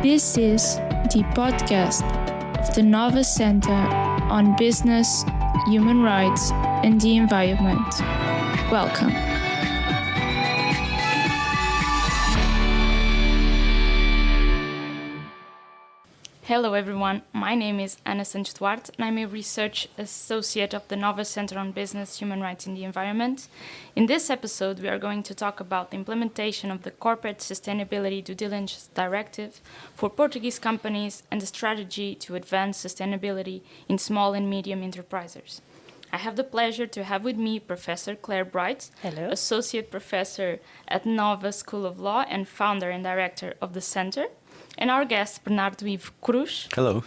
This is the podcast of the NOVA Center on Business, Human Rights and the Environment. Welcome. Hello everyone, my name is Ana Duarte and I'm a research associate of the NOVA Center on Business, Human Rights and the Environment. In this episode, we are going to talk about the implementation of the Corporate Sustainability Due Diligence Directive for Portuguese companies and the strategy to advance sustainability in small and medium enterprises. I have the pleasure to have with me Professor Claire Bright, Hello. Associate Professor at NOVA School of Law and Founder and Director of the Center, and our guest, Bernardo Ivo Cruz. Hello.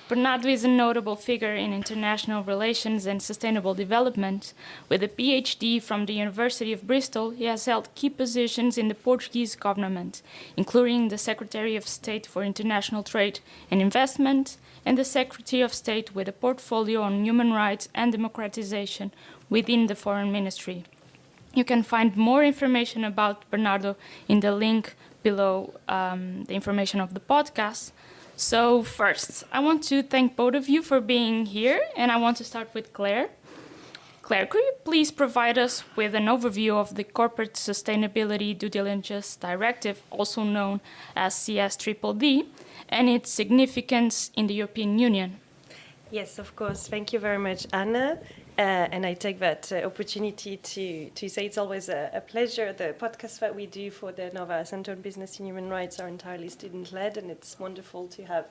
Bernardo is a notable figure in international relations and sustainable development. With a PhD from the University of Bristol, he has held key positions in the Portuguese government, including the Secretary of State for International Trade and Investment and the Secretary of State with a portfolio on human rights and democratization within the Foreign Ministry. You can find more information about Bernardo in the link below the information of the podcast. So first, I want to thank both of you for being here, and I want to start with Claire. Claire, could you please provide us with an overview of the Corporate Sustainability Due Diligence Directive, also known as CSDDD, and its significance in the European Union? Yes, of course. Thank you very much, Anna. And I take that opportunity to say it's always a pleasure. The podcasts that we do for the NOVA Center on Business and Human Rights are entirely student-led, and it's wonderful to have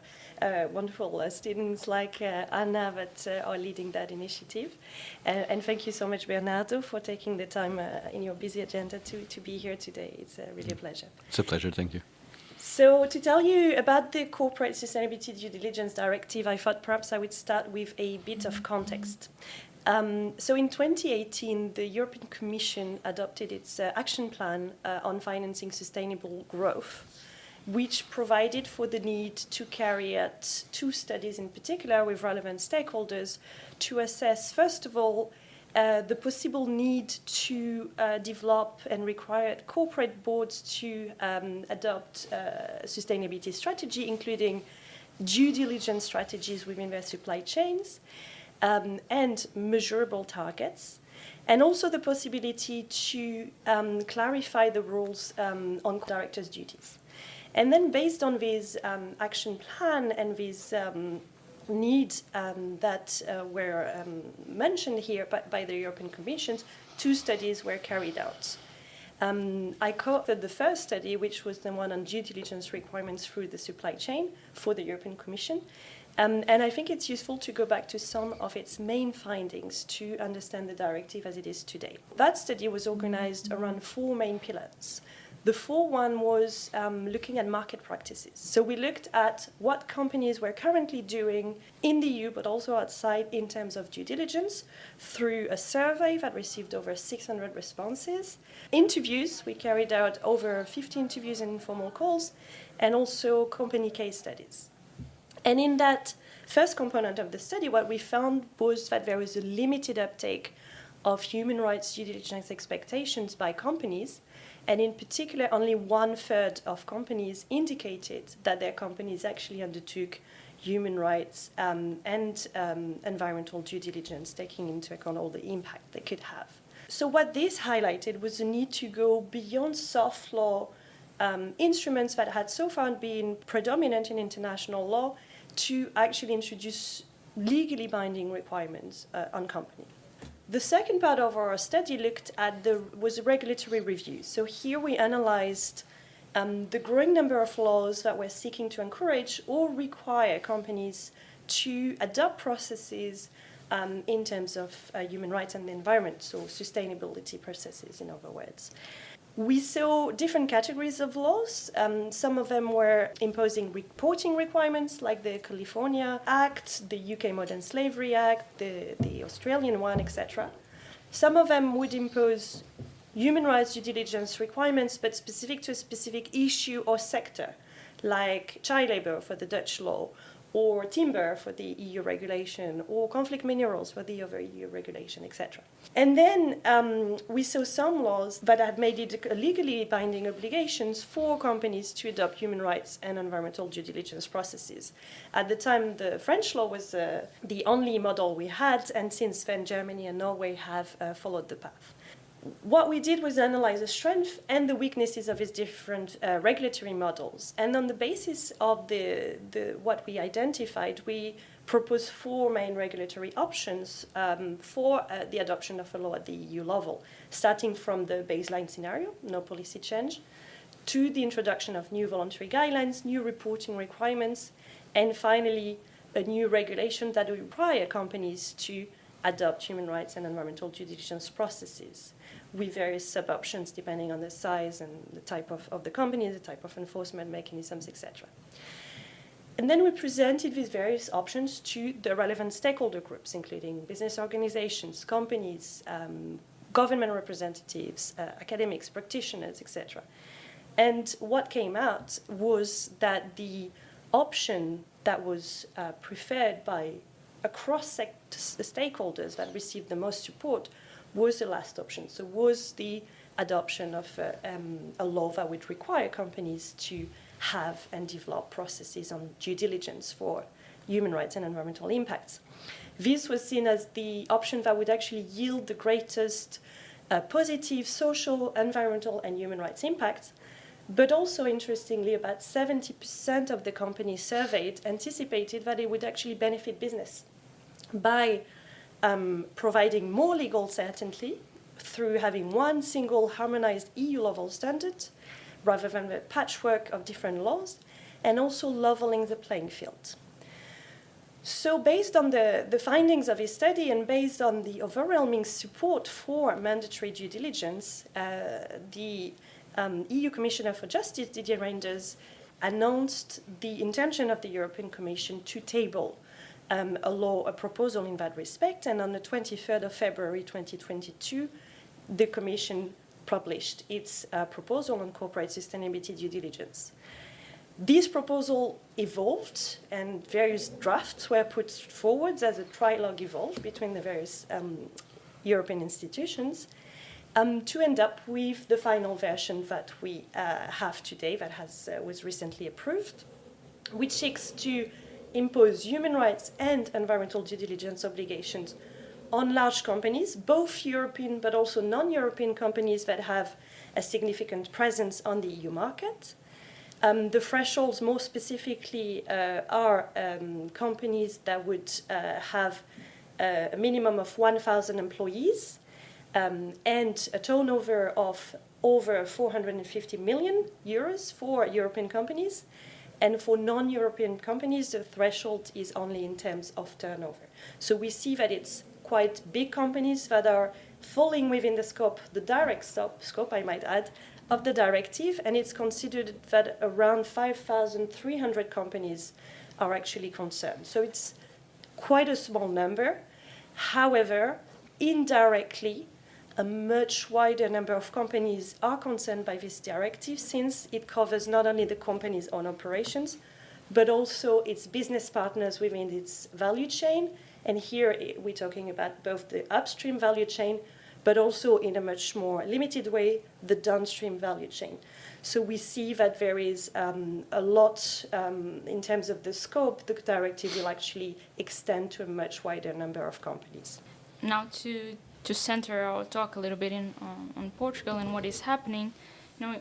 wonderful students like Anna that are leading that initiative. And thank you so much, Bernardo, for taking the time in your busy agenda to be here today. It's really a pleasure. It's a pleasure, thank you. So to tell you about the Corporate Sustainability Due Diligence Directive, I thought perhaps I would start with a bit of context. So in 2018, the European Commission adopted its action plan on financing sustainable growth, which provided for the need to carry out two studies in particular with relevant stakeholders to assess, first of all, the possible need to develop and require corporate boards to adopt sustainability strategy, including due diligence strategies within their supply chains, and measurable targets, and also the possibility to clarify the rules on directors' duties. And then based on this action plan and these needs that were mentioned here by the European Commission, two studies were carried out. I co-authored the first study, which was the one on due diligence requirements through the supply chain for the European Commission. And I think it's useful to go back to some of its main findings to understand the directive as it is today. That study was organized around four main pillars. The fourth one was looking at market practices. So we looked at what companies were currently doing in the EU, but also outside in terms of due diligence, through a survey that received over 600 responses. Interviews, we carried out over 50 interviews and informal calls, and also company case studies. And in that first component of the study, what we found was that there was a limited uptake of human rights due diligence expectations by companies, and in particular, only 1/3 of companies indicated that their companies actually undertook human rights and environmental due diligence, taking into account all the impact they could have. So what this highlighted was the need to go beyond soft law instruments that had so far been predominant in international law to actually introduce legally binding requirements on companies. The second part of our study looked at was a regulatory review. So here we analyzed the growing number of laws that were seeking to encourage or require companies to adopt processes in terms of human rights and the environment, so sustainability processes, in other words. We saw different categories of laws. Some of them were imposing reporting requirements, like the California Act, the UK Modern Slavery Act, the Australian one, etc. Some of them would impose human rights due diligence requirements, but specific to a specific issue or sector, like child labor for the Dutch law, or timber for the EU regulation, or conflict minerals for the other EU regulation, etc. And then we saw some laws that had made it legally binding obligations for companies to adopt human rights and environmental due diligence processes. At the time, the French law was the only model we had, and since then, Germany and Norway have followed the path. What we did was analyze the strengths and the weaknesses of its different regulatory models. And on the basis of what we identified, we proposed 4 main regulatory options for the adoption of a law at the EU level, starting from the baseline scenario, no policy change, to the introduction of new voluntary guidelines, new reporting requirements, and finally, a new regulation that will require companies to adopt human rights and environmental due diligence processes, with various sub-options depending on the size and the type of the company, the type of enforcement mechanisms, etc. And then we presented these various options to the relevant stakeholder groups, including business organizations, companies, government representatives, academics, practitioners, etc. And what came out was that the option that was preferred by across stakeholders that received the most support was the last option. So was the adoption of a law that would require companies to have and develop processes on due diligence for human rights and environmental impacts. This was seen as the option that would actually yield the greatest positive social, environmental, and human rights impacts. But also, interestingly, about 70% of the companies surveyed anticipated that it would actually benefit business by providing more legal certainty through having one single harmonized EU-level standard rather than the patchwork of different laws, and also leveling the playing field. So based on the findings of his study and based on the overwhelming support for mandatory due diligence, the EU Commissioner for Justice, Didier Reynders, announced the intention of the European Commission to table a proposal in that respect, and on the 23rd of February 2022, the Commission published its proposal on corporate sustainability due diligence. This proposal evolved, and various drafts were put forward as a trilogue evolved between the various European institutions to end up with the final version that we have today, that was recently approved, which seeks to impose human rights and environmental due diligence obligations on large companies, both European but also non-European companies that have a significant presence on the EU market. The thresholds more specifically are companies that would have a minimum of 1,000 employees and a turnover of over 450 million euros for European companies. And for non-European companies, the threshold is only in terms of turnover. So we see that it's quite big companies that are falling within the scope, the direct scope, I might add, of the directive, and it's considered that around 5,300 companies are actually concerned. So it's quite a small number. However, indirectly, a much wider number of companies are concerned by this directive, since it covers not only the company's own operations, but also its business partners within its value chain. And here we're talking about both the upstream value chain, but also in a much more limited way, the downstream value chain. So we see that there is a lot in terms of the scope. The directive will actually extend to a much wider number of companies. Now to center our talk a little bit on Portugal and what is happening,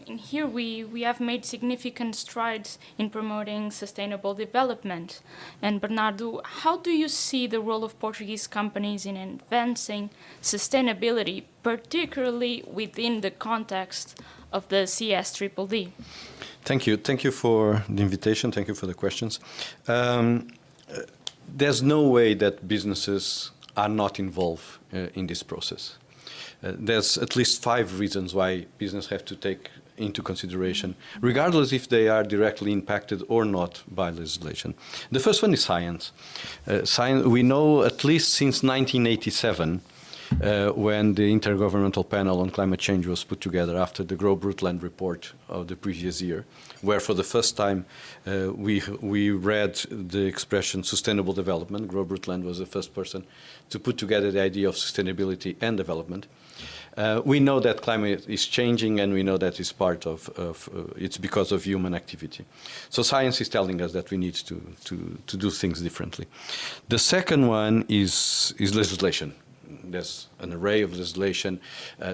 in here we have made significant strides in promoting sustainable development. And Bernardo, how do you see the role of Portuguese companies in advancing sustainability, particularly within the context of the CSDDD? Thank you. Thank you for the invitation. Thank you for the questions. There's no way that businesses are not involved in this process. There's at least 5 reasons why business have to take into consideration, regardless if they are directly impacted or not by legislation. The first one is science. We know at least since 1987 when the Intergovernmental Panel on Climate Change was put together after the Grow Brundtland report of the previous year, where for the first time we read the expression sustainable development. Grow Brundtland was the first person to put together the idea of sustainability and development. We know that climate is changing, and we know that it's part of it's because of human activity. So science is telling us that we need to do things differently. The second one is legislation. There's an array of legislation.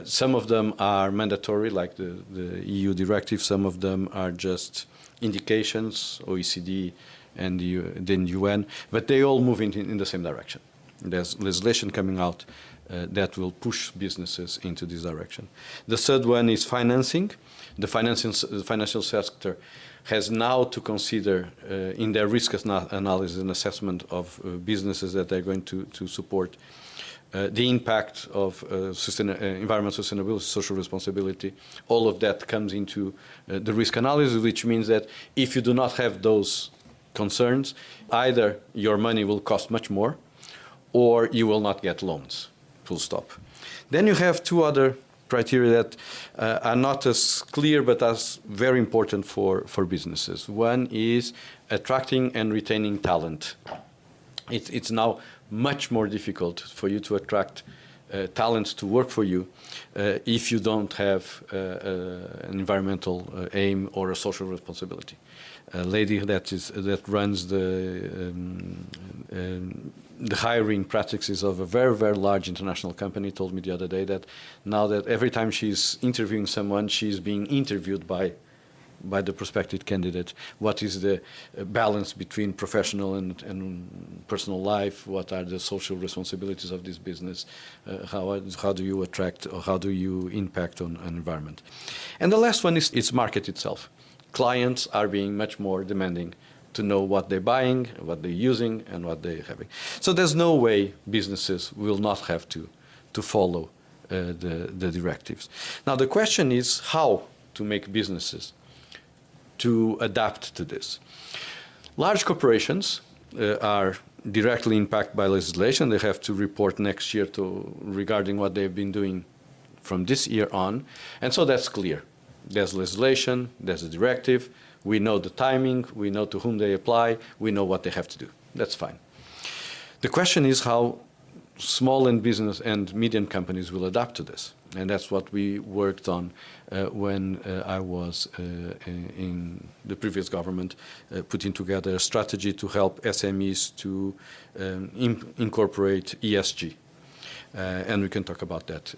Some of them are mandatory, like the EU directive. Some of them are just indications, OECD and the UN, but they all move in the same direction. There's legislation coming out that will push businesses into this direction. The third one is financing. The financial sector has now to consider in their risk analysis and assessment of businesses that they're going to support the impact of environmental sustainability, social responsibility. All of that comes into the risk analysis, which means that if you do not have those concerns, either your money will cost much more or you will not get loans, full stop. Then you have two other criteria that are not as clear but as very important for businesses. One is attracting and retaining talent. It's now much more difficult for you to attract talent to work for you if you don't have an environmental aim or a social responsibility. A lady that runs the hiring practices of a very, very large international company told me the other day that now that every time she's interviewing someone, she's being interviewed by the prospective candidate. What is the balance between professional and personal life? What are the social responsibilities of this business? How do you attract, or how do you impact on an environment? And the last one is its market itself. Clients are being much more demanding to know what they're buying, what they're using, and what they're having. So there's no way businesses will not have to follow the directives. Now the question is how to make businesses to adapt to this. Large corporations are directly impacted by legislation. They have to report next year regarding what they've been doing from this year on. And so that's clear. There's legislation, there's a directive, we know the timing, we know to whom they apply, we know what they have to do. That's fine. The question is how small and business and medium companies will adapt to this. And that's what we worked on when I was in the previous government, putting together a strategy to help SMEs to incorporate ESG. And we can talk about that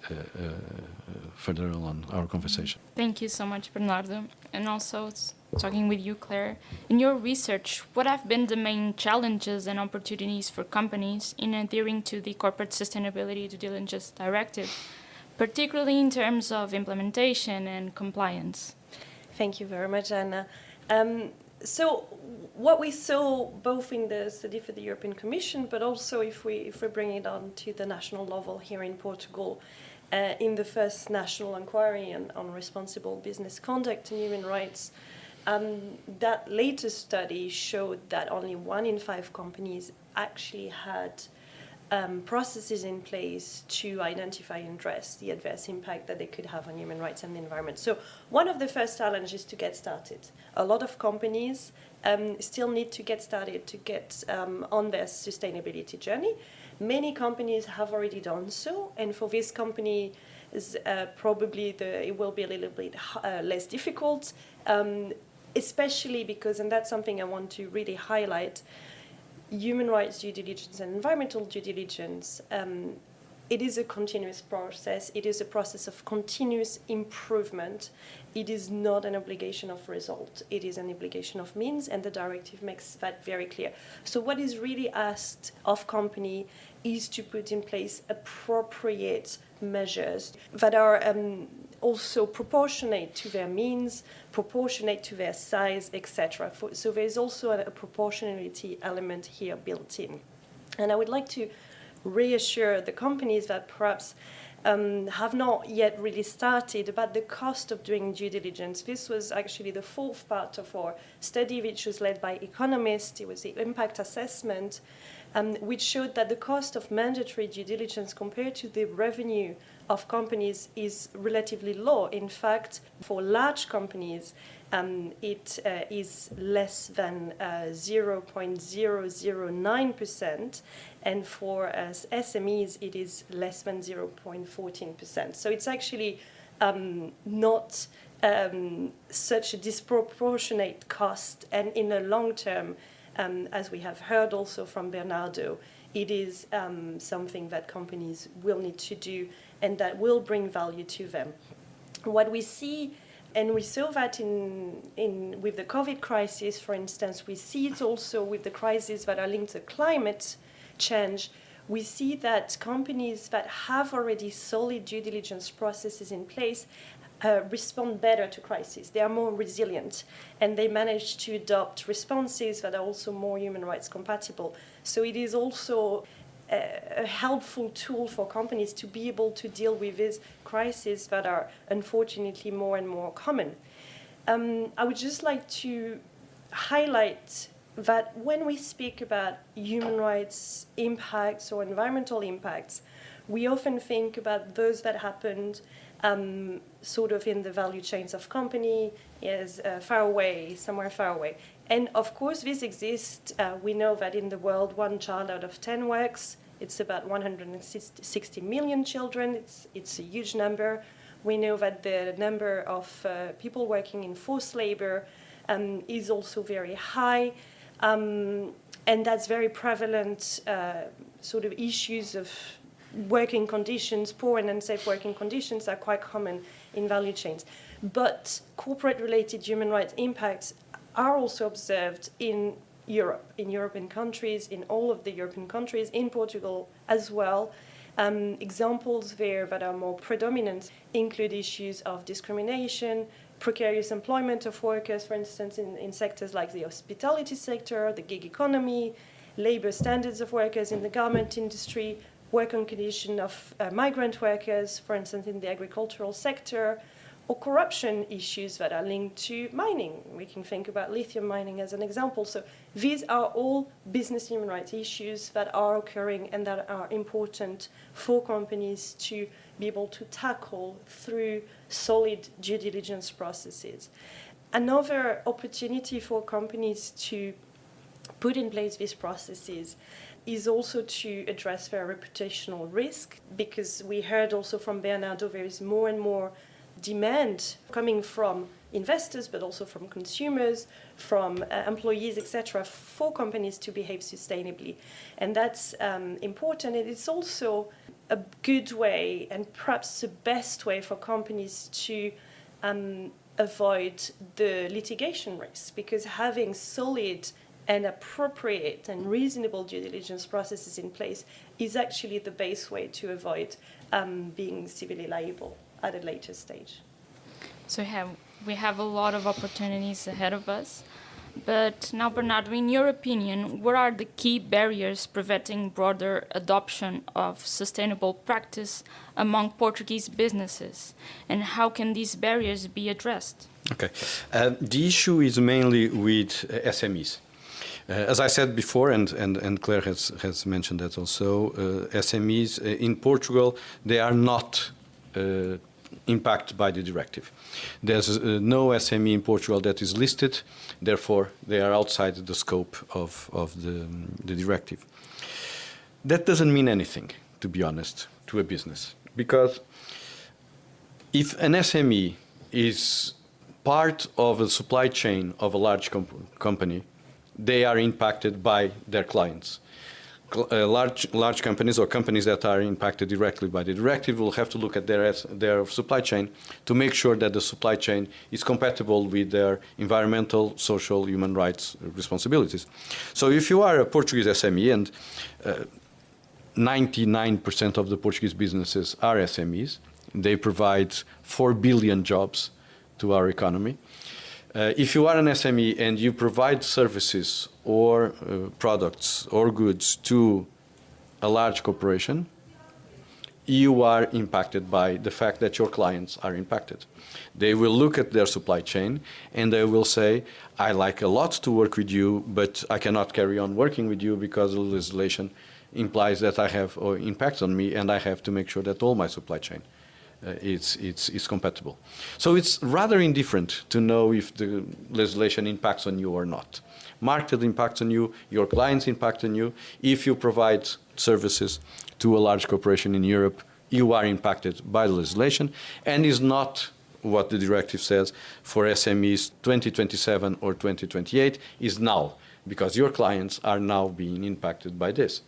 further on our conversation. Thank you so much, Bernardo. And also, talking with you, Claire, in your research, what have been the main challenges and opportunities for companies in adhering to the Corporate Sustainability Due Diligence Directive, particularly in terms of implementation and compliance? Thank you very much, Ana. So what we saw both in the study for the European Commission, but also if we bring it on to the national level here in Portugal, in the first national inquiry on responsible business conduct and human rights, that latest study showed that only 1 in 5 companies actually had processes in place to identify and address the adverse impact that they could have on human rights and the environment. So one of the first challenges is to get started. A lot of companies still need to get started to get on their sustainability journey. Many companies have already done so, and for this company, probably it will be a little bit less difficult, especially because, and that's something I want to really highlight, human rights due diligence and environmental due diligence, it is a continuous process. It is a process of continuous improvement. It is not an obligation of result. It is an obligation of means, and the directive makes that very clear. So what is really asked of company is to put in place appropriate measures that are also proportionate to their means, proportionate to their size, etc. So there's also a proportionality element here built in. And I would like to reassure the companies that perhaps have not yet really started about the cost of doing due diligence. This was actually the fourth part of our study, which was led by economists. It was the impact assessment, which showed that the cost of mandatory due diligence compared to the revenue of companies is relatively low. In fact, for large companies, it is less than 0.009%, and for SMEs, it is less than 0.14%. So it's actually not such a disproportionate cost, and in the long term, as we have heard also from Bernardo, it is something that companies will need to do and that will bring value to them. What we see, and we saw that with the COVID crisis, for instance, we see it also with the crises that are linked to climate change. We see that companies that have already solid due diligence processes in place respond better to crises. They are more resilient, and they manage to adopt responses that are also more human rights compatible. So it is also a helpful tool for companies to be able to deal with these crises that are unfortunately more and more common. I would just like to highlight that when we speak about human rights impacts or environmental impacts, we often think about those that happened sort of in the value chains of company, far away, somewhere far away. And of course, this exists. We know that in the world, 1 child out of 10 works. It's about 160 million children. It's a huge number. We know that the number of people working in forced labor is also very high. And that's very prevalent sort of issues of working conditions, poor and unsafe working conditions are quite common in value chains. But corporate-related human rights impacts are also observed in Europe, in European countries, in all of the European countries, in Portugal as well. Examples there that are more predominant include issues of discrimination, precarious employment of workers, for instance, in sectors like the hospitality sector, the gig economy, labor standards of workers in the garment industry, working condition of migrant workers, for instance, in the agricultural sector, or corruption issues that are linked to mining. We can think about lithium mining as an example. So these are all business human rights issues that are occurring and that are important for companies to be able to tackle through solid due diligence processes. Another opportunity for companies to put in place these processes is also to address their reputational risk, because we heard also from Bernardo, there is more and more demand coming from investors, but also from consumers, from employees, etc., for companies to behave sustainably. And that's important. And it's also a good way, and perhaps the best way for companies to avoid the litigation risk, because having solid and appropriate and reasonable due diligence processes in place is actually the best way to avoid being civilly liable at a later stage. So we have a lot of opportunities ahead of us. But now, Bernardo, in your opinion, what are the key barriers preventing broader adoption of sustainable practice among Portuguese businesses? And how can these barriers be addressed? Okay. The issue is mainly with SMEs. As I said before, and Claire has mentioned that also, SMEs in Portugal, they are not impacted by the directive. There's no SME in Portugal that is listed, therefore they are outside the scope of the directive. That doesn't mean anything, to be honest, to a business, because if an SME is part of a supply chain of a large company, they are impacted by their clients. Large companies or companies that are impacted directly by the directive will have to look at their supply chain to make sure that the supply chain is compatible with their environmental, social, human rights responsibilities. So if you are a Portuguese SME, and 99% of the Portuguese businesses are SMEs, they provide 4 billion jobs to our economy. If you are an SME and you provide services or products or goods to a large corporation, you are impacted by the fact that your clients are impacted. They will look at their supply chain and they will say, I like a lot to work with you, but I cannot carry on working with you because the legislation implies that I have impact on me and I have to make sure that all my supply chain is compatible. So it's rather indifferent to know if the legislation impacts on you or not. Market impacts on you, your clients impact on you. If you provide services to a large corporation in Europe, you are impacted by the legislation, and is not what the directive says for SMEs 2027 or 2028 is now, because your clients are now being impacted by this.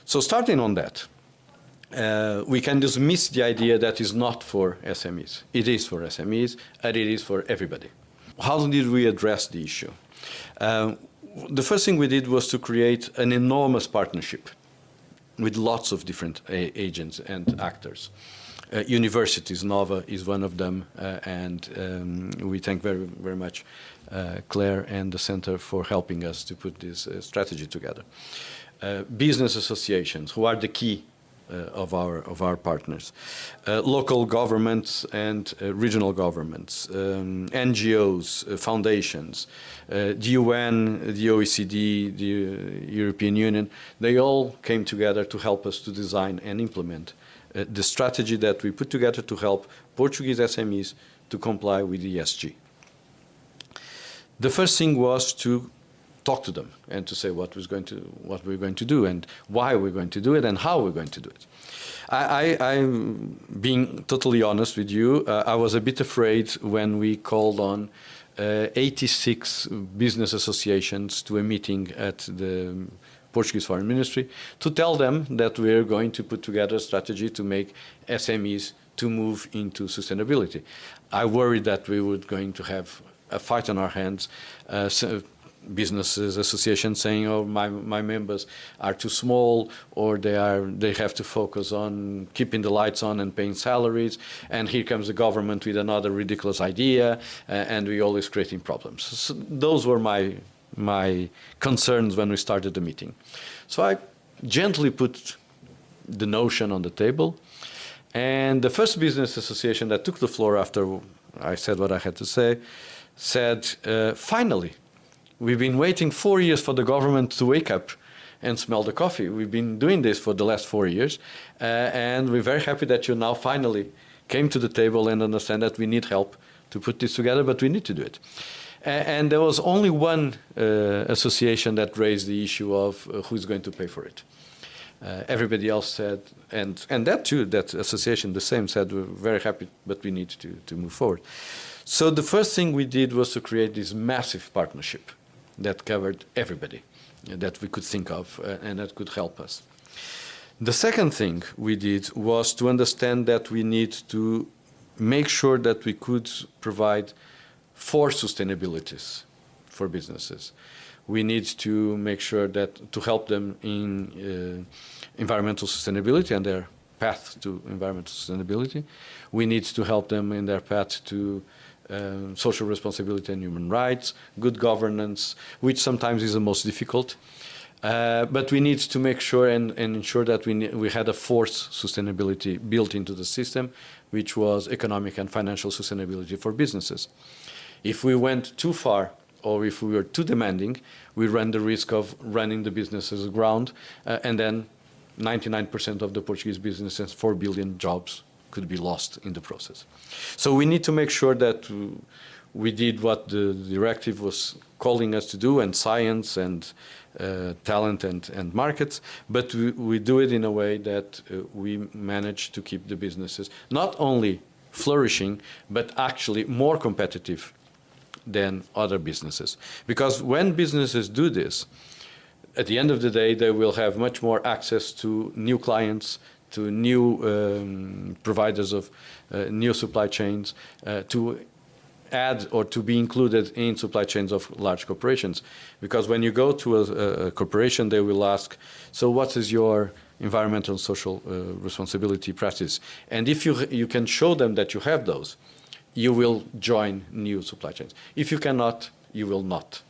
So starting on that, we can dismiss the idea that is not for SMEs. It is for SMEs, and it is for everybody. How did we address the issue? The first thing we did was to create an enormous partnership with lots of different agents and actors. Universities, NOVA is one of them, and we thank very, very much Claire and the Center for helping us to put this strategy together. Business associations, who are the key of our partners, local governments and regional governments, NGOs, foundations, the UN, the OECD, the European Union, they all came together to help us to design and implement the strategy that we put together to help Portuguese SMEs to comply with ESG. The first thing was to talk to them and to say what we're going to do and why we're going to do it and how we're going to do it. I'm being totally honest with you, I was a bit afraid when we called on 86 business associations to a meeting at the Portuguese Foreign Ministry to tell them that we're going to put together a strategy to make SMEs to move into sustainability. I worried that we were going to have a fight on our hands, businesses associations saying, oh, my members are too small, or they have to focus on keeping the lights on and paying salaries, and here comes the government with another ridiculous idea, and we always creating problems. So those were my concerns when we started the meeting. So I gently put the notion on the table, and the first business association that took the floor after I said what I had to say said, finally, we've been waiting 4 years for the government to wake up and smell the coffee. We've been doing this for the last 4 years, and we're very happy that you now finally came to the table and understand that we need help to put this together, but we need to do it. And there was only one association that raised the issue of who's going to pay for it. Everybody else said, and that too, that association, the same, said, we're very happy, but we need to move forward. So the first thing we did was to create this massive partnership that covered everybody that we could think of and that could help us. The second thing we did was to understand that we need to make sure that we could provide 4 sustainabilities for businesses. We need to make sure that to help them in environmental sustainability and their path to environmental sustainability. We need to help them in their path to social responsibility and human rights, good governance, which sometimes is the most difficult. But we need to make sure and ensure that we had a 4th sustainability built into the system, which was economic and financial sustainability for businesses. If we went too far, or if we were too demanding, we run the risk of running the businesses aground, and then 99% of the Portuguese businesses, 4 billion jobs, could be lost in the process. So we need to make sure that we did what the directive was calling us to do, and science and talent and markets, but we do it in a way that we manage to keep the businesses not only flourishing, but actually more competitive than other businesses. Because when businesses do this, at the end of the day, they will have much more access to new clients, to new providers of new supply chains, to add or to be included in supply chains of large corporations. Because when you go to a corporation, they will ask, so what is your environmental and social responsibility practice? And if you can show them that you have those, you will join new supply chains. If you cannot, you will not.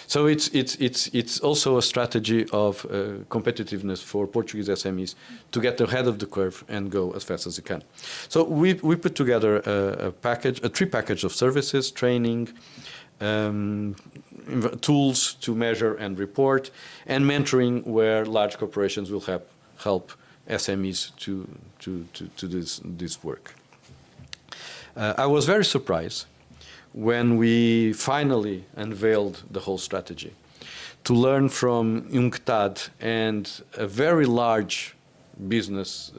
So it's also a strategy of competitiveness for Portuguese SMEs to get ahead of the curve and go as fast as they can. So we put together a three package of services, training, tools to measure and report, and mentoring, where large corporations will help SMEs to do this work. I was very surprised when we finally unveiled the whole strategy to learn from UNCTAD and a very large business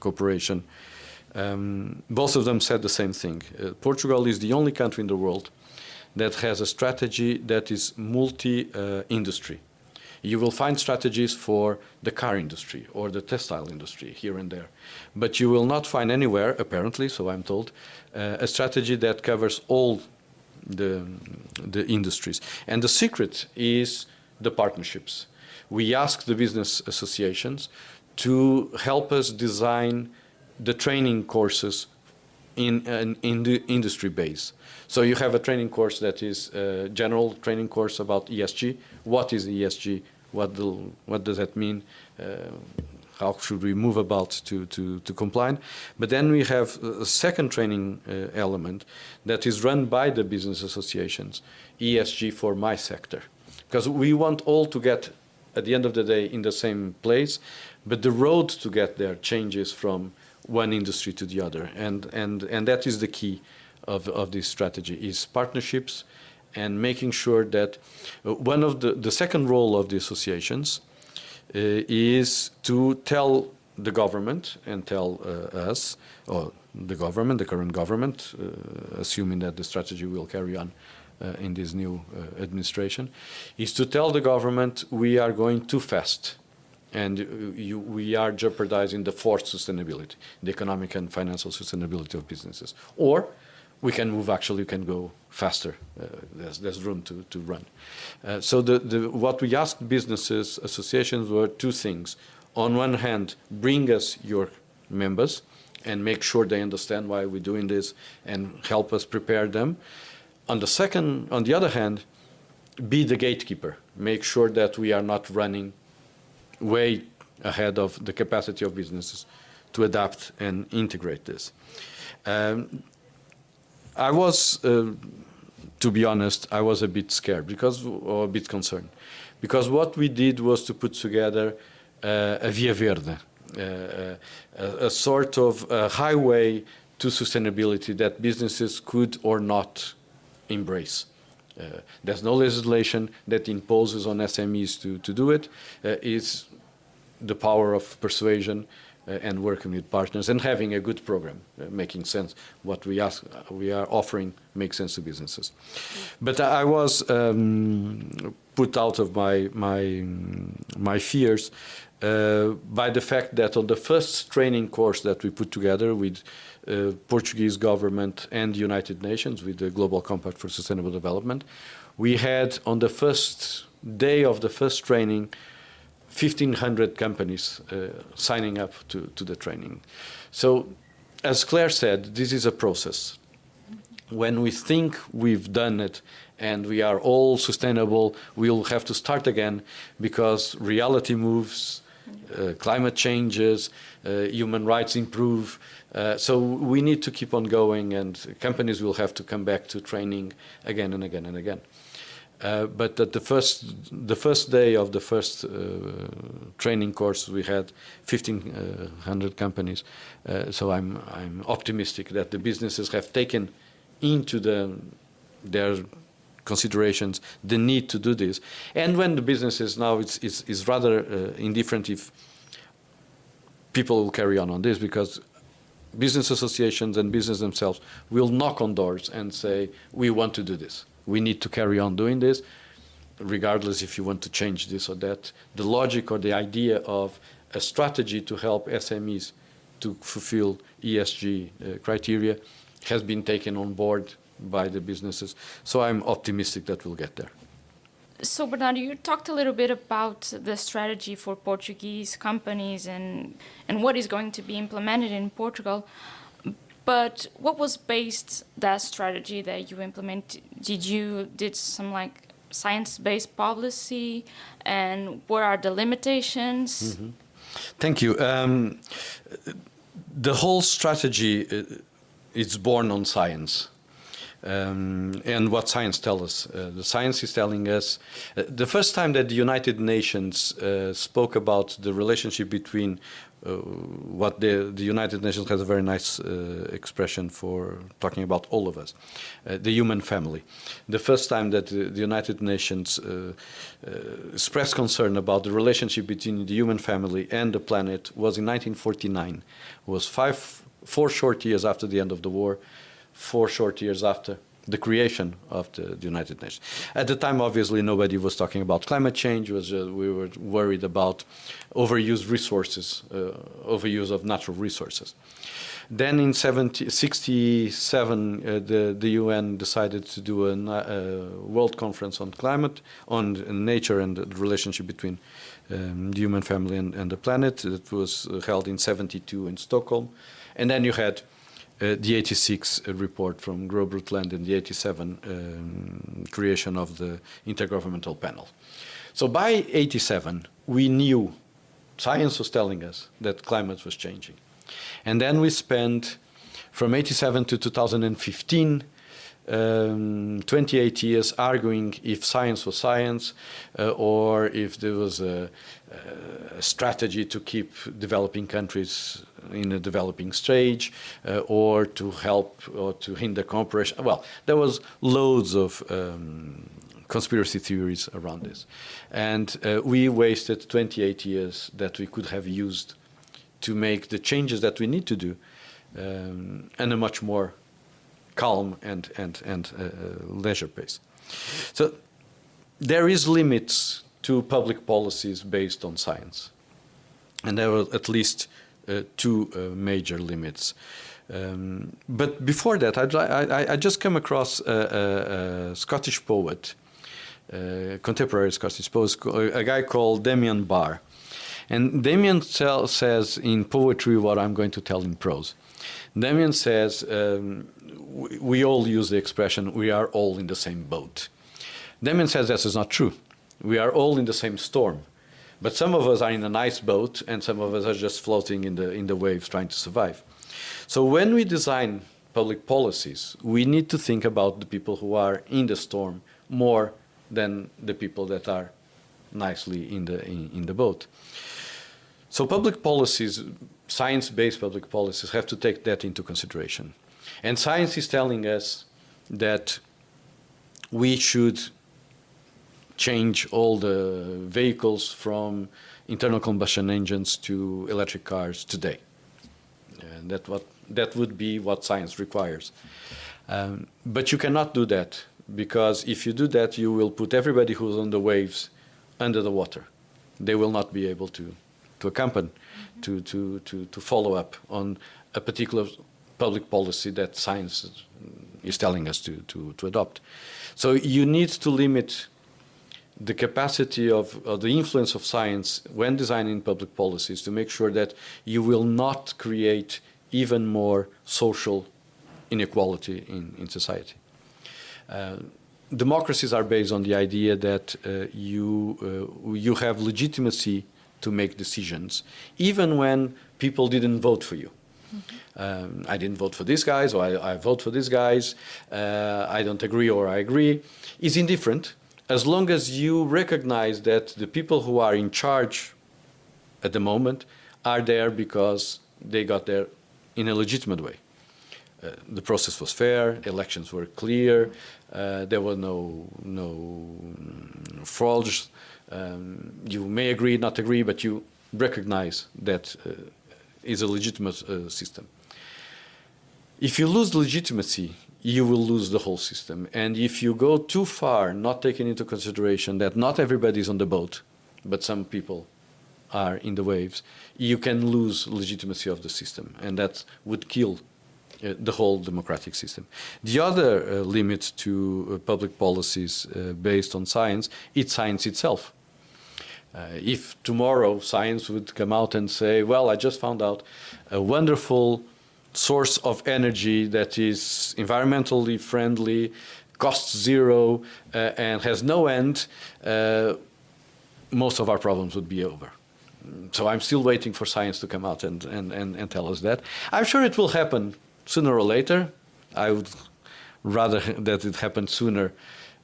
corporation. Both of them said the same thing. Portugal is the only country in the world that has a strategy that is multi-industry. You will find strategies for the car industry or the textile industry here and there. But you will not find anywhere, apparently, so I'm told, a strategy that covers all the industries. And the secret is the partnerships. We ask the business associations to help us design the training courses in the industry base. So you have a training course that is a general training course about ESG. What is ESG? What does that mean? How should we move about to comply? But then we have a second training element that is run by the business associations, ESG for my sector. Because we want all to get, at the end of the day, in the same place, but the road to get there changes from one industry to the other. And that is the key of this strategy, is partnerships and making sure that one of the second role of the associations is to tell the government and tell us, or the government, the current government, assuming that the strategy will carry on in this new administration, is to tell the government we are going too fast and we are jeopardizing the fourth sustainability, the economic and financial sustainability of businesses. Or we can move, actually, we can go faster. There's room to run. So what we asked businesses associations were two things. On one hand, bring us your members and make sure they understand why we're doing this and help us prepare them. On the other hand, be the gatekeeper. Make sure that we are not running way ahead of the capacity of businesses to adapt and integrate this. I was, to be honest, I was a bit scared or a bit concerned, because what we did was to put together a Via Verde, a sort of highway to sustainability that businesses could or not embrace. There's no legislation that imposes on SMEs to do it. It's the power of persuasion and working with partners and having a good program, making sense. What we are offering makes sense to businesses. But I was put out of my fears by the fact that on the first training course that we put together with Portuguese government and the United Nations, with the Global Compact for Sustainable Development, we had on the first day of the first training 1,500 companies signing up to the training. So, as Claire said, this is a process. When we think we've done it and we are all sustainable, we'll have to start again, because reality moves, climate changes, human rights improve. So we need to keep on going, and companies will have to come back to training again and again and again. But at the first day of the first training course, we had 1,500 companies. So I'm optimistic that the businesses have taken into their considerations the need to do this. And when the businesses now, it's rather indifferent if people will carry on this, because business associations and business themselves will knock on doors and say, we want to do this. We need to carry on doing this, regardless if you want to change this or that. The logic or the idea of a strategy to help SMEs to fulfill ESG criteria has been taken on board by the businesses. So I'm optimistic that we'll get there. So, Bernardo, you talked a little bit about the strategy for Portuguese companies and what is going to be implemented in Portugal. But what was based that strategy that you implemented? Did some science-based policy, and what are the limitations? Thank you. The whole strategy is born on science. And what science tells us. The science is telling us, the first time that the United Nations spoke about the relationship between what the United Nations has a very nice expression for talking about all of us, the human family. The first time that the United Nations expressed concern about the relationship between the human family and the planet was in 1949. It was 4 short years after the end of the war, 4 short years after the creation of the United Nations. At the time, obviously, nobody was talking about climate change. We were worried about overused resources, overuse of natural resources. Then in 1967, the UN decided to do a world conference on climate, on nature and the relationship between the human family and the planet. It was held in 1972 in Stockholm. And then you had the 86 report from Groot-Brundtland and the 87 creation of the Intergovernmental Panel. So by 87, we knew, science was telling us that climate was changing. And then we spent, from 87 to 2015, 28 years arguing if science was science or if there was a strategy to keep developing countries in a developing stage or to help or to hinder cooperation. Well, there was loads of conspiracy theories around this. And we wasted 28 years that we could have used to make the changes that we need to do in a much more calm and leisure pace. So there is limits to public policies based on science. And there were at least 2 major limits. But before that, I just came across a Scottish poet, contemporary Scottish poet, a guy called Damien Barr. And Damien says in poetry what I'm going to tell in prose. Damien says, we all use the expression, we are all in the same boat. Damien says this is not true. We are all in the same storm. But some of us are in a nice boat and some of us are just floating in the waves trying to survive. So when we design public policies, we need to think about the people who are in the storm more than the people that are nicely in the boat. So public policies, science-based public policies, have to take that into consideration. And science is telling us that we should change all the vehicles from internal combustion engines to electric cars today. And that would be what science requires. But you cannot do that, because if you do that, you will put everybody who's on the waves under the water. They will not be able to accompany, to follow up on a particular public policy that science is telling us to adopt. So you need to limit the capacity of the influence of science when designing public policies to make sure that you will not create even more social inequality in society. Democracies are based on the idea that you have legitimacy to make decisions, even when people didn't vote for you. I didn't vote for these guys, or I vote for these guys. I don't agree, or I agree. It's indifferent, as long as you recognize that the people who are in charge at the moment are there because they got there in a legitimate way. The process was fair, elections were clear, there were no frauds. You may agree, not agree, but you recognize that is a legitimate system. If you lose legitimacy, you will lose the whole system. And if you go too far, not taking into consideration that not everybody is on the boat, but some people are in the waves, you can lose legitimacy of the system. And that would kill the whole democratic system. The other limit to public policies based on science, it's science itself. If tomorrow science would come out and say, well, I just found out a wonderful source of energy that is environmentally friendly, costs zero and has no end, most of our problems would be over. So I'm still waiting for science to come out and tell us that. I'm sure it will happen sooner or later. I would rather that it happened sooner.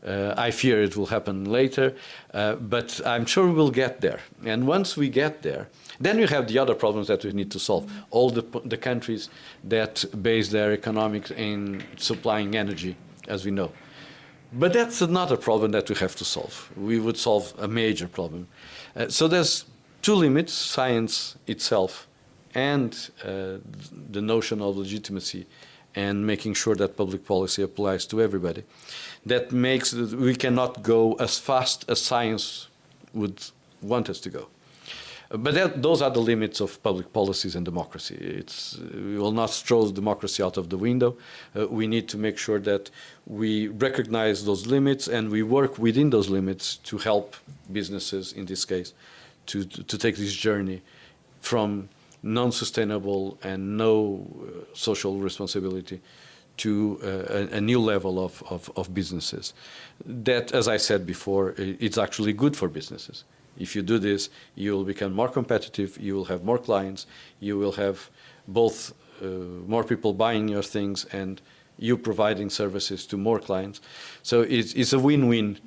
I fear it will happen later, but I'm sure we will get there. And once we get there, then we have the other problems that we need to solve. All the countries that base their economics in supplying energy, as we know. But that's another problem that we have to solve. We would solve a major problem. So there's two limits, science itself and the notion of legitimacy and making sure that public policy applies to everybody. That makes that we cannot go as fast as science would want us to go. But those are the limits of public policies and democracy. We will not throw democracy out of the window. We need to make sure that we recognize those limits and we work within those limits to help businesses, in this case, to take this journey from non-sustainable and no social responsibility to a new level of businesses. That, as I said before, it's actually good for businesses. If you do this, you will become more competitive, you will have more clients, you will have both more people buying your things and you providing services to more clients. So it's a win-win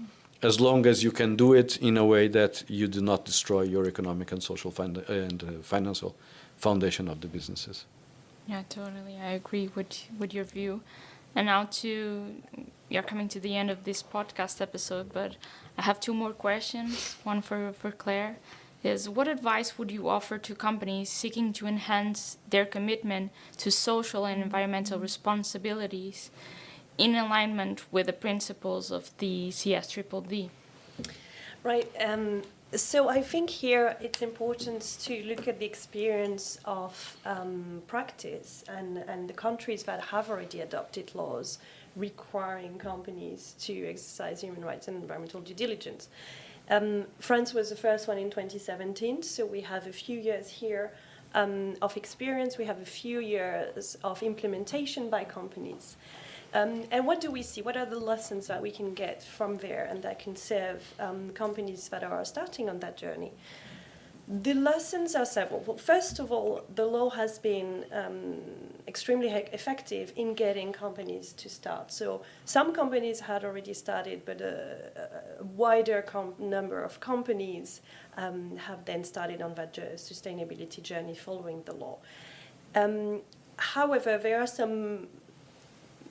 as long as you can do it in a way that you do not destroy your economic and social financial foundation of the businesses. Yeah, totally. I agree with your view. And now we are coming to the end of this podcast episode, but I have two more questions. One for Claire is, what advice would you offer to companies seeking to enhance their commitment to social and environmental responsibilities in alignment with the principles of the CSDDD? Right. So I think here it's important to look at the experience of practice and the countries that have already adopted laws requiring companies to exercise human rights and environmental due diligence. France was the first one in 2017, so we have a few years here of experience. We have a few years of implementation by companies. And what do we see? What are the lessons that we can get from there and that can serve companies that are starting on that journey? The lessons are several. Well, first of all, the law has been extremely effective in getting companies to start. So some companies had already started, but a wider number of companies have then started on that sustainability journey following the law. However, there are some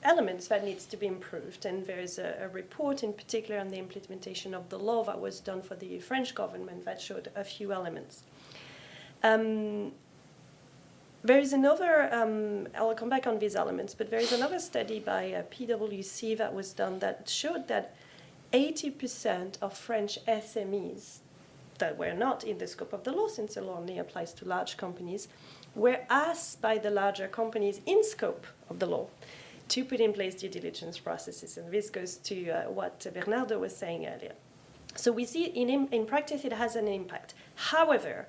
elements that needs to be improved, and there is a report in particular on the implementation of the law that was done for the French government that showed a few elements. There is another, I'll come back on these elements, but there is another study by PwC that was done that showed that 80% of French SMEs that were not in the scope of the law, since the law only applies to large companies, were asked by the larger companies in scope of the law to put in place due diligence processes. And this goes to what Bernardo was saying earlier. So we see in practice it has an impact. However,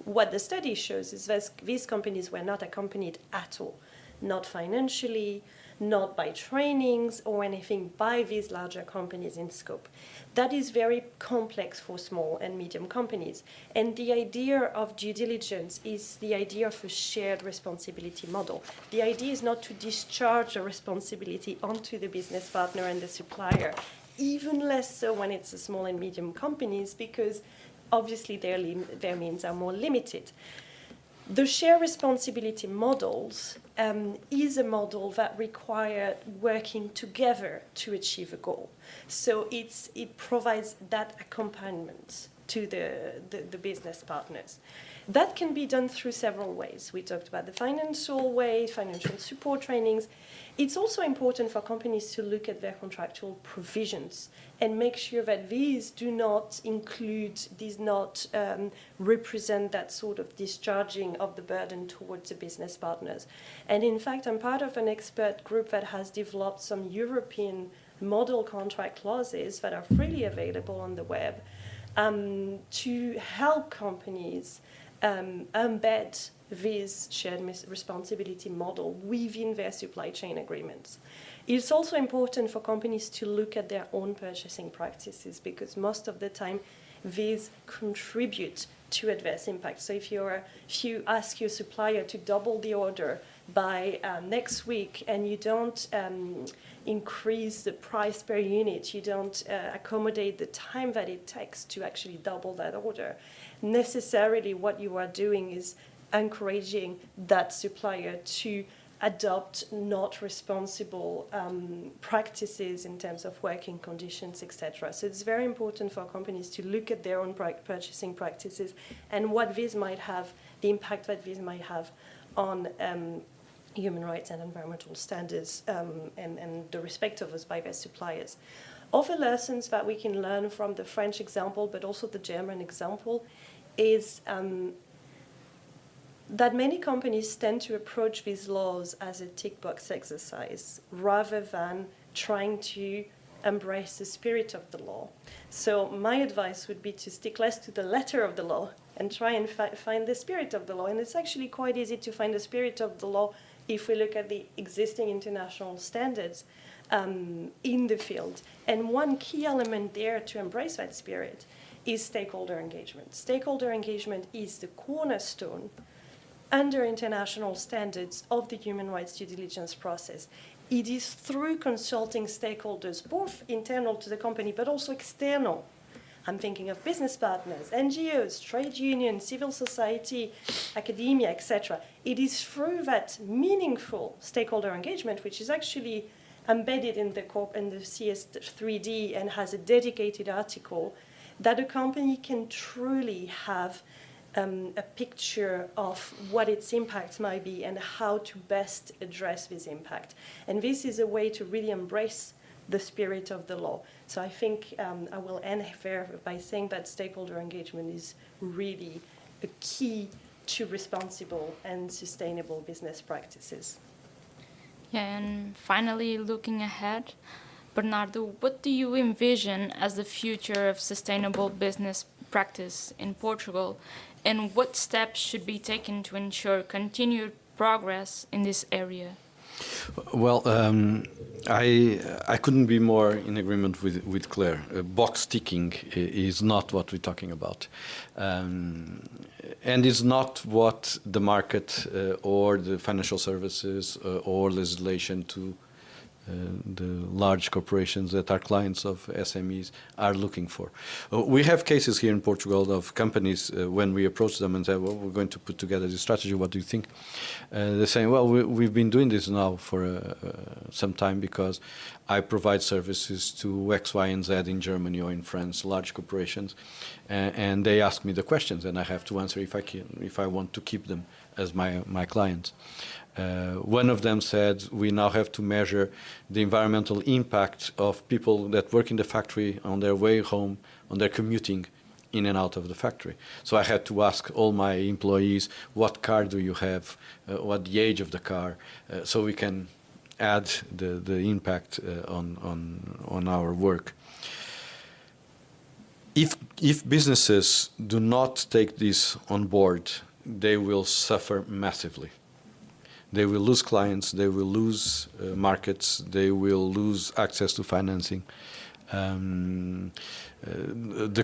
what the study shows is that these companies were not accompanied at all, not financially, not by trainings or anything by these larger companies in scope. That is very complex for small and medium companies. And the idea of due diligence is the idea of a shared responsibility model. The idea is not to discharge a responsibility onto the business partner and the supplier, even less so when it's a small and medium companies, because obviously their means are more limited. The shared responsibility models is a model that requires working together to achieve a goal. So it provides that accompaniment to the business partners. That can be done through several ways. We talked about the financial way, financial support trainings. It's also important for companies to look at their contractual provisions and make sure that these do not represent that sort of discharging of the burden towards the business partners. And in fact, I'm part of an expert group that has developed some European model contract clauses that are freely available on the web to help companies embed this shared responsibility model within their supply chain agreements. It's also important for companies to look at their own purchasing practices, because most of the time these contribute to adverse impact. So if you ask your supplier to double the order by next week, and you don't increase the price per unit, you don't accommodate the time that it takes to actually double that order, necessarily what you are doing is encouraging that supplier to adopt not responsible practices in terms of working conditions, etc. So it's very important for companies to look at their own purchasing practices and what this might have, the impact that this might have on human rights and environmental standards and the respect of us by their suppliers. Other lessons that we can learn from the French example, but also the German example, is that many companies tend to approach these laws as a tick box exercise rather than trying to embrace the spirit of the law. So my advice would be to stick less to the letter of the law and try and find the spirit of the law. And it's actually quite easy to find the spirit of the law if we look at the existing international standards in the field. And one key element there to embrace that spirit is stakeholder engagement. Stakeholder engagement is the cornerstone under international standards of the human rights due diligence process. It is through consulting stakeholders, both internal to the company, but also external. I'm thinking of business partners, NGOs, trade unions, civil society, academia, etc. It is through that meaningful stakeholder engagement, which is actually embedded in the CSDDD and has a dedicated article, that a company can truly have a picture of what its impact might be and how to best address this impact. And this is a way to really embrace the spirit of the law. So I think I will end there by saying that stakeholder engagement is really a key to responsible and sustainable business practices. Yeah, and finally, looking ahead, Bernardo, what do you envision as the future of sustainable business practice in Portugal, and what steps should be taken to ensure continued progress in this area? Well, I couldn't be more in agreement with Claire. Box ticking is not what we're talking about. And it's not what the market or the financial services or legislation to the large corporations that are clients of SMEs are looking for. We have cases here in Portugal of companies when we approach them and say, well, we're going to put together this strategy, what do you think? They're saying, well, we've been doing this now for some time because I provide services to X, Y, and Z in Germany or in France, large corporations, and they ask me the questions and I have to answer if I want to keep them as my clients. One of them said, we now have to measure the environmental impact of people that work in the factory on their way home, on their commuting in and out of the factory. So I had to ask all my employees, what car do you have, what the age of the car, so we can add the impact on our work. If businesses do not take this on board, they will suffer massively. They will lose clients, they will lose markets, they will lose access to financing. The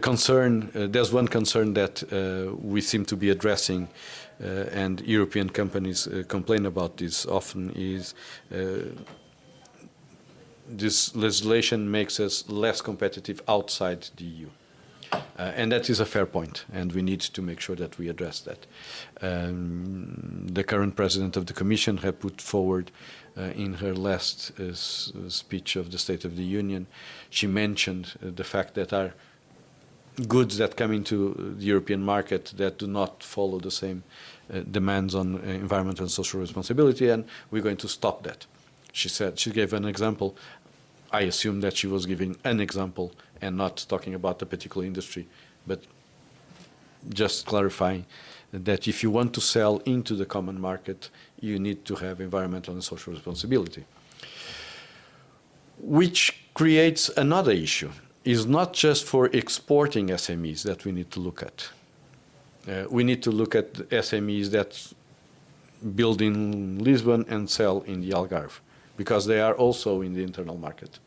concern, there's one concern that we seem to be addressing, and European companies complain about this often, is this legislation makes us less competitive outside the EU. And that is a fair point, and we need to make sure that we address that. The current president of the Commission had put forward in her last speech of the State of the Union, she mentioned the fact that our goods that come into the European market that do not follow the same demands on environmental and social responsibility, and we're going to stop that. She said, she gave an example. I assume that she was giving an example and not talking about a particular industry, but just clarifying that if you want to sell into the common market, you need to have environmental and social responsibility. Which creates another issue. It's not just for exporting SMEs that we need to look at. We need to look at SMEs that build in Lisbon and sell in the Algarve, because they are also in the internal market.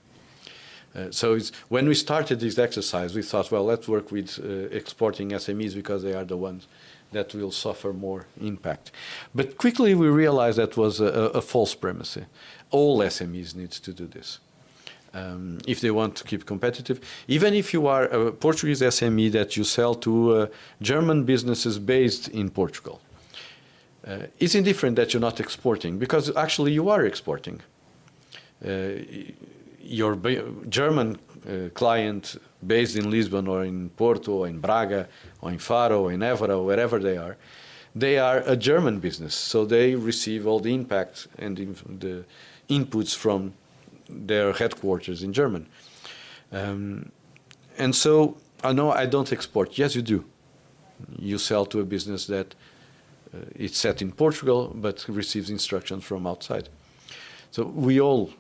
So when we started this exercise, we thought, well, let's work with exporting SMEs because they are the ones that will suffer more impact. But quickly we realized that was a false premise. All SMEs need to do this if they want to keep competitive. Even if you are a Portuguese SME that you sell to German businesses based in Portugal, it's indifferent that you're not exporting, because actually you are exporting. Your German client based in Lisbon or in Porto or in Braga or in Faro or in Évora, wherever they are a German business. So they receive all the impact and the inputs from their headquarters in German. And so, no, I don't export. Yes, you do. You sell to a business that it's set in Portugal but receives instructions from outside. So we all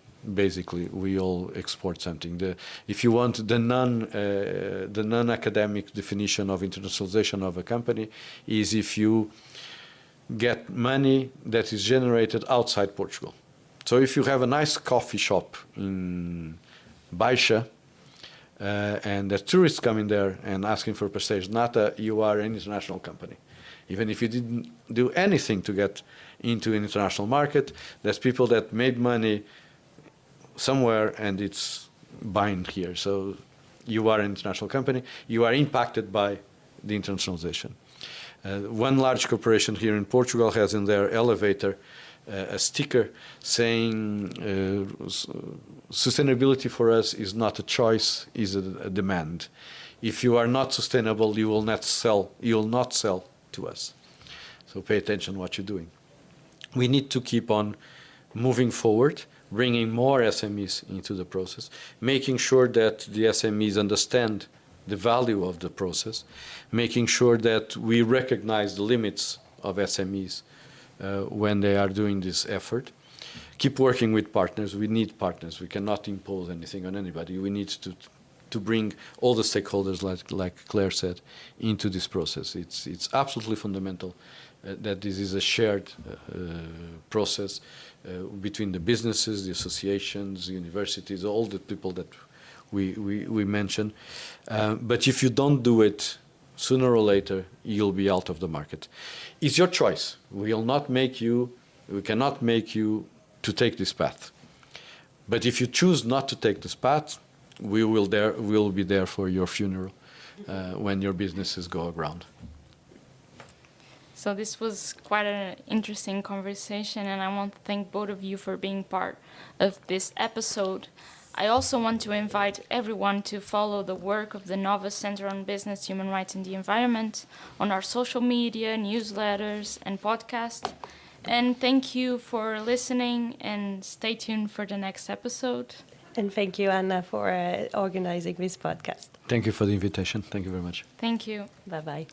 export something. If you want the non-academic definition of internationalization of a company is if you get money that is generated outside Portugal. So if you have a nice coffee shop in Baixa and the tourists come in there and asking for Pastéis Nata, you are an international company. Even if you didn't do anything to get into an international market, there's people that made money somewhere and it's buying here. So you are an international company. You are impacted by the internationalization. One large corporation here in Portugal has in their elevator a sticker saying sustainability for us is not a choice, is a demand. If you are not sustainable, you will not sell to us. So pay attention what you're doing. We need to keep on moving forward, bringing more SMEs into the process, making sure that the SMEs understand the value of the process, making sure that we recognize the limits of SMEs when they are doing this effort. Keep working with partners. We need partners. We cannot impose anything on anybody. We need to bring all the stakeholders, like Claire said, into this process. It's absolutely fundamental that this is a shared process between the businesses, the associations, the universities, all the people that we mentioned. But if you don't do it, sooner or later, you'll be out of the market. It's your choice. We cannot make you to take this path. But if you choose not to take this path, we'll be there for your funeral when your businesses go around. So this was quite an interesting conversation, and I want to thank both of you for being part of this episode. I also want to invite everyone to follow the work of the NOVA Center on Business, Human Rights and the Environment on our social media, newsletters, and podcasts. And thank you for listening, and stay tuned for the next episode. And thank you, Ana, for organizing this podcast. Thank you for the invitation. Thank you very much. Thank you. Bye-bye.